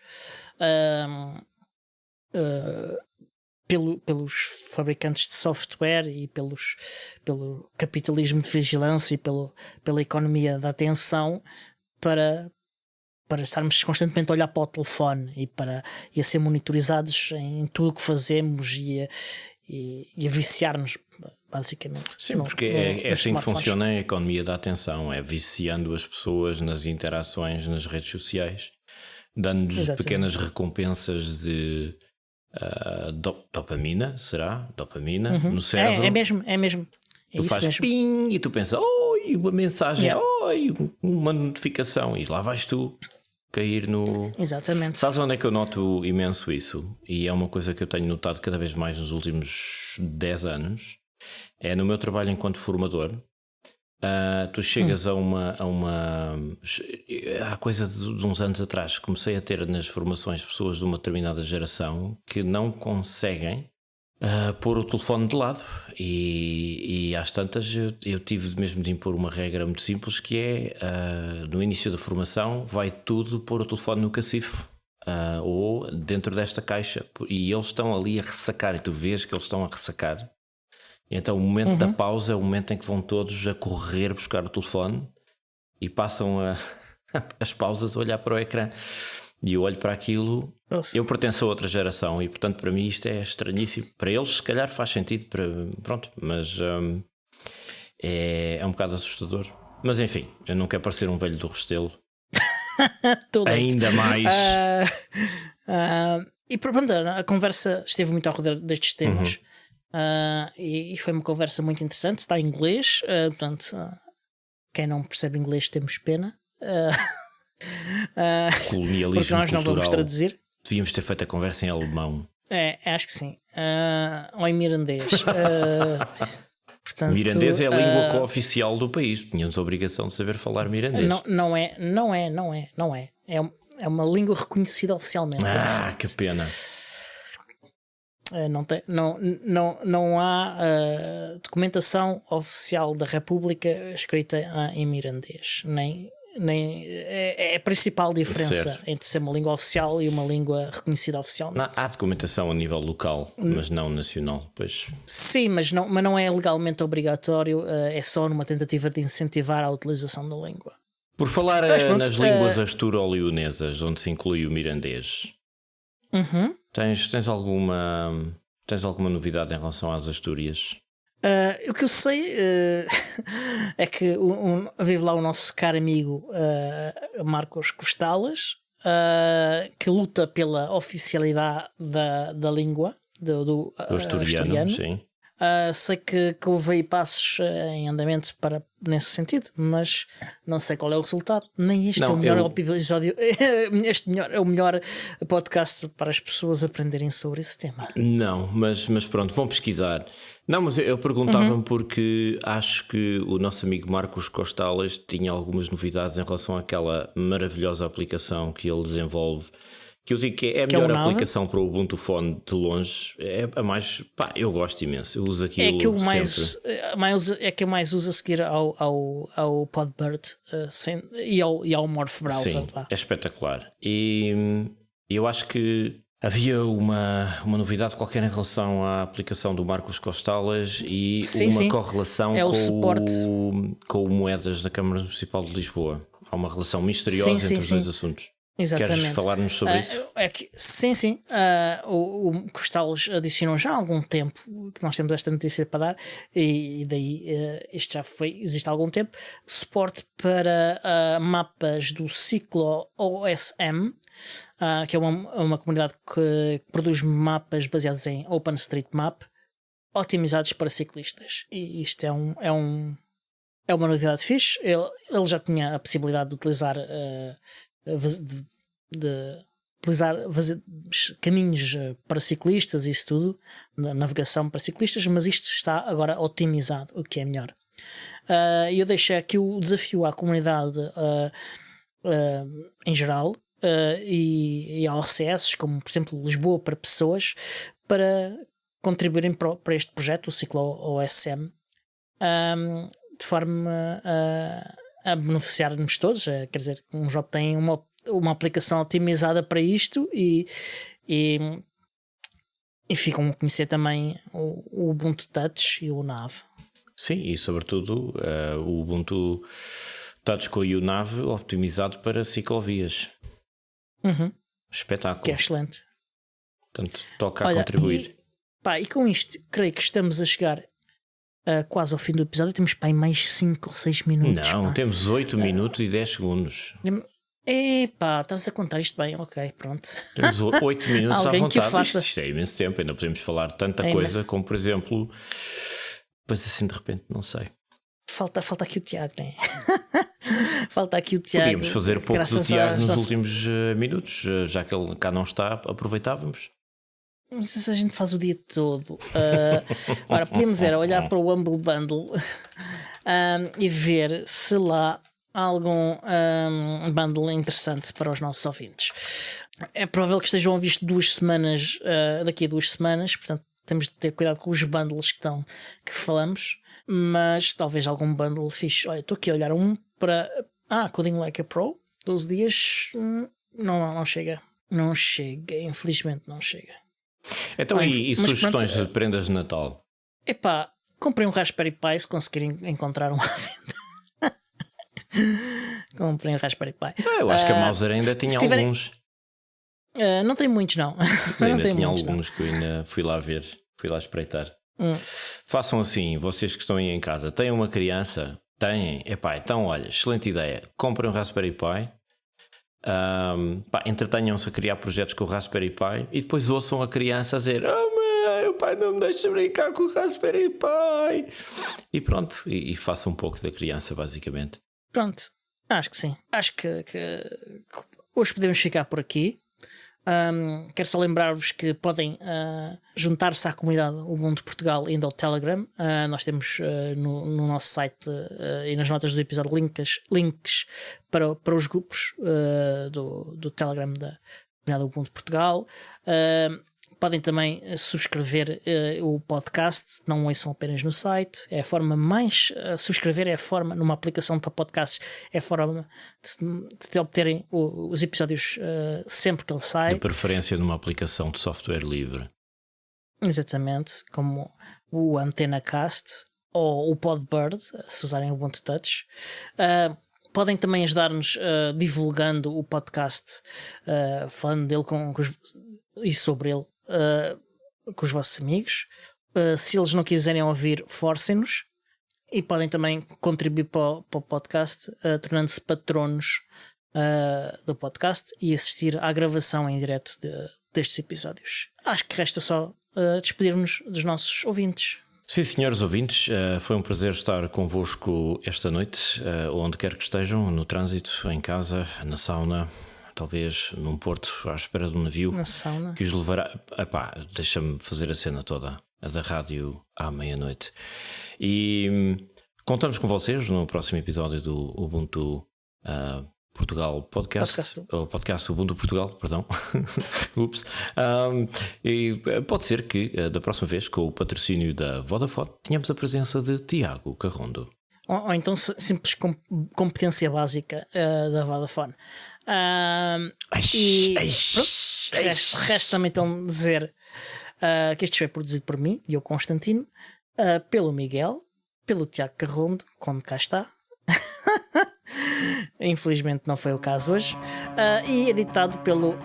pelos fabricantes de software e pelo capitalismo de vigilância e pela economia da atenção para estarmos constantemente a olhar para o telefone e a ser monitorizados em tudo o que fazemos e a viciar-nos, basicamente. Sim, porque é assim que funciona a economia da atenção, é viciando as pessoas nas interações nas redes sociais, dando-lhes pequenas recompensas de dopamina, será? Dopamina no cérebro. É mesmo. Tu fazes ping e tu pensas, uma mensagem, uma notificação, e lá vais tu cair no... Exatamente. Sabes onde é que eu noto imenso isso? E é uma coisa que eu tenho notado cada vez mais nos últimos 10 anos. É no meu trabalho enquanto formador. Tu chegas a uma há coisa de uns anos atrás comecei a ter nas formações pessoas de uma determinada geração que não conseguem pôr o telefone de lado, e às tantas eu tive mesmo de impor uma regra muito simples, que é no início da formação vai tudo pôr o telefone no cacifo ou dentro desta caixa, e eles estão ali a ressacar, e tu vês que eles estão a ressacar. Então o momento da pausa é o momento em que vão todos a correr buscar o telefone e passam as pausas a olhar para o ecrã. E eu olho para aquilo. Nossa. Eu pertenço a outra geração e, portanto, para mim isto é estranhíssimo. Para eles, se calhar, faz sentido, pronto, mas é um bocado assustador. Mas enfim, eu não quero parecer um velho do Restelo Too late. Ainda mais. E pronto, a conversa esteve muito ao redor destes temas. E foi uma conversa muito interessante. Está em inglês, portanto, quem não percebe inglês temos pena. Colonialismo porque nós não vamos cultural. traduzir. Devíamos ter feito a conversa em alemão. Acho que sim. Ou em mirandês. Portanto, Mirandês é a língua cooficial do país. Tínhamos a obrigação de saber falar mirandês. Não é. É uma língua reconhecida oficialmente. Que pena. Não há documentação oficial da República escrita em mirandês. Nem é a principal diferença certo. entre ser uma língua oficial e uma língua reconhecida oficialmente. Há documentação a nível local, mas não nacional. Pois. Sim, mas não é legalmente obrigatório, é só numa tentativa de incentivar a utilização da língua. Por falar nas línguas asturo-leonesas, onde se inclui o mirandês, tens alguma novidade em relação às Astúrias? O que eu sei é que vive lá o nosso caro amigo Marcos Costalas, que luta pela oficialidade da língua do asturiano. Sim. Sei que houve aí passos em andamento nesse sentido, mas não sei qual é o resultado. Nem este é o melhor episódio. Este é o melhor podcast para as pessoas aprenderem sobre esse tema. Não, mas pronto, vão pesquisar. Não, mas eu perguntava-me porque acho que o nosso amigo Marcos Costalas tinha algumas novidades em relação àquela maravilhosa aplicação que ele desenvolve. Que eu digo que é a melhor aplicação para o Ubuntu Phone de longe. É a mais. Eu gosto imenso. Eu uso aquilo. É que eu mais uso a seguir ao Podbird e ao Morph Browser. Sim, é espetacular. E eu acho que havia uma novidade qualquer em relação à aplicação do Marcos Costalas e uma correlação com o Moedas da Câmara Municipal de Lisboa. Há uma relação misteriosa entre os dois assuntos. Exatamente. Queres falar-nos sobre isso? Sim. O Costalos adicionou já há algum tempo que nós temos esta notícia para dar, e daí isto já existe há algum tempo. Suporte para mapas do Ciclo OSM, que é uma comunidade que produz mapas baseados em OpenStreetMap, otimizados para ciclistas. E isto é uma novidade fixe. Ele já tinha a possibilidade de utilizar fazer caminhos para ciclistas e isso tudo, navegação para ciclistas, mas isto está agora otimizado, o que é melhor. Eu deixei aqui o desafio à comunidade em geral e a OCS, como por exemplo Lisboa para pessoas, para contribuírem para este projeto, o Ciclo OSM, de forma a beneficiar-nos todos. Quer dizer, um job tem uma aplicação otimizada para isto e ficam a conhecer também o Ubuntu Touch e o Nav. Sim, e sobretudo o Ubuntu Touch com o Nav optimizado para ciclovias. Espetáculo. Que é excelente. Portanto, toca a contribuir. E com isto, creio que estamos a chegar quase ao fim do episódio. Temos mais 5 ou 6 minutos. Não, temos 8 minutos e 10 segundos. Estás a contar isto bem? Ok, pronto. Temos 8 minutos à vontade. Isto é imenso tempo, ainda podemos falar tanta coisa como, por exemplo, pois assim de repente, não sei. Falta aqui o Tiago, né? Falta aqui o Tiago. Podíamos fazer pouco do Tiago nos últimos minutos, já que ele cá não está, aproveitávamos. Mas se a gente faz o dia todo. Ora, podíamos olhar para o Humble Bundle e ver se lá há algum bundle interessante para os nossos ouvintes. É provável que estejam a ouvir isto daqui a 2 semanas, portanto temos de ter cuidado com os bundles que falamos, mas talvez algum bundle fixe. Olha, estou aqui a olhar para Coding Like a Pro, 12 dias, não chega. Não chega, infelizmente não chega. Então, e sugestões de prendas de Natal? Comprem um Raspberry Pi se conseguirem encontrar um à venda. Comprem um Raspberry Pi. Eu acho que a Mauser ainda tinha alguns. Não tem muitos, não. Mas ainda tinha alguns que eu ainda fui lá ver, fui lá espreitar. Façam assim, vocês que estão aí em casa, têm uma criança? Têm? Então olha, excelente ideia. Comprem um Raspberry Pi, Entretenham-se a criar projetos com o Raspberry Pi e depois ouçam a criança a dizer: oh mãe, o pai não me deixa brincar com o Raspberry Pi. E pronto, e façam um pouco da criança, basicamente. Pronto, acho que sim. Acho que hoje podemos ficar por aqui. Quero só lembrar-vos que podem juntar-se à comunidade Ubuntu Portugal indo ao Telegram. Nós temos no nosso site e nas notas do episódio links para os grupos do Telegram da comunidade Ubuntu Portugal. Podem também subscrever o podcast, não ouçam apenas no site. É a forma mais. Subscrever é a forma, numa aplicação para podcasts, é a forma de obterem os episódios sempre que ele sai. De preferência numa aplicação de software livre. Exatamente, como o AntennaCast ou o Podbird, se usarem o Ubuntu Touch. Podem também ajudar-nos divulgando o podcast, falando dele e sobre ele. Com os vossos amigos. Se eles não quiserem ouvir, forcem-nos, e podem também contribuir para o podcast tornando-se patronos do podcast e assistir à gravação em direto destes episódios. Acho que resta só despedir-nos dos nossos ouvintes. Sim, senhores ouvintes, foi um prazer estar convosco esta noite, onde quer que estejam, no trânsito, em casa, na sauna, talvez num porto à espera de um navio que os levará. Deixa-me fazer a cena toda, a da rádio à meia-noite. E contamos com vocês no próximo episódio do Ubuntu Portugal Podcast. Ou podcast Ubuntu Portugal, perdão. Ups. E pode ser que da próxima vez, com o patrocínio da Vodafone, tenhamos a presença de Tiago Carrondo. Ou então simples competência básica da Vodafone. Resta-me então dizer que este show é produzido por mim, eu Constantino, pelo Miguel, pelo Tiago Carrondo, quando cá está. Infelizmente não foi o caso hoje. E editado pelo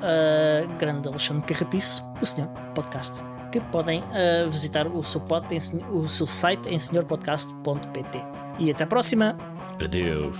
grande Alexandre Carrapiço, o Senhor Podcast, que podem visitar o seu site em senhorpodcast.pt. E até a próxima. Adeus.